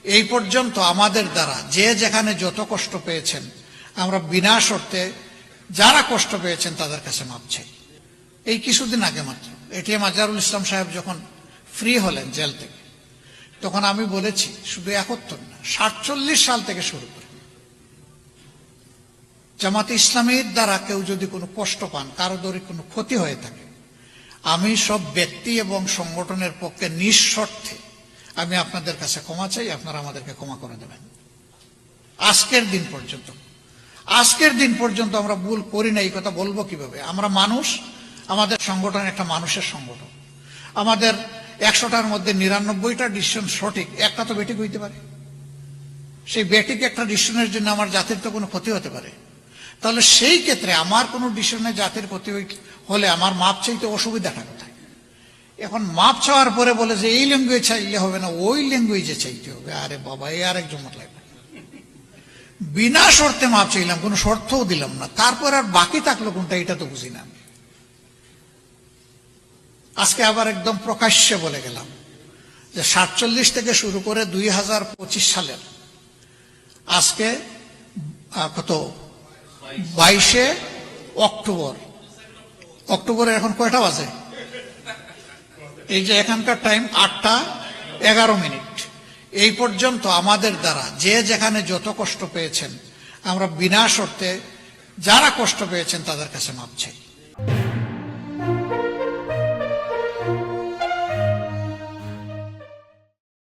এই পর্যন্ত আমাদের দ্বারা যে যেখানে যত কষ্ট পেয়েছেন, আমরা বিনা শর্তে যারা কষ্ট পেয়েছেন তাদের কাছে মাপ চাই। এই কিছুদিন আগে মাত্র এটিএম আজহারুল ইসলাম সাহেব যখন ফ্রি হলেন জেল থেকে, তখন আমি বলেছি শুধু 71 না, 47 সাল থেকে শুরু করে জামাতে ইসলামীর দ্বারা কেউ যদি কোনো কষ্ট পান, কারো ধরে কোনো ক্ষতি হয়ে থাকে, আমি সব ব্যক্তি এবং সংগঠনের পক্ষে নিঃশর্তে আমি আপনাদের কাছে ক্ষমা চাই, আপনারা আমাদেরকে ক্ষমা করে দেবেন। আজকের দিন পর্যন্ত আমরা ভুল করি না, এই কথা বলবো কিভাবে? আমরা মানুষ, আমাদের সংগঠন একটা মানুষের সংগঠন। আমাদের 100টার মধ্যে 99টা ডিসিশন সঠিক, একটা তো বেঠিক হইতে পারে। সেই বেঠিক একটা ডিসিশনের জন্য আমার জাতির তো কোনো ক্ষতি হতে পারে। তাহলে সেই ক্ষেত্রে আমার কোনো ডিসিশনে জাতির ক্ষতি হলে আমার মাপ চাইতে অসুবিধাটা কোথায়? এখন মাপ চাওয়ার পরে বলে যে এই ল্যাঙ্গুয়েজ চাইলে হবে না, ওই ল্যাঙ্গুয়েজে চাইতে হবে। আরে বাবা, এই আরেকজন লাগবে। বিনা শর্তে মাপ চাইলাম, কোনো শর্তও দিলাম না, তারপর আর বাকি থাকলো কোনটা, এটা তো বুঝি না। আজকে আবার একদম প্রকাশ্যে বলে গেলাম যে 47 থেকে শুরু করে 2025 সালের আজকে কত 22শে অক্টোবরের এখন কয়টা বাজে? এই যে এখানকার টাইম 8টা 11 মিনিট। এই পর্যন্ত আমাদের দ্বারা যে যেখানে যত কষ্ট পেয়েছেন, আমরা বিনা শর্তে যারা কষ্ট পেয়েছেন তাদের কাছে মাপ চাই।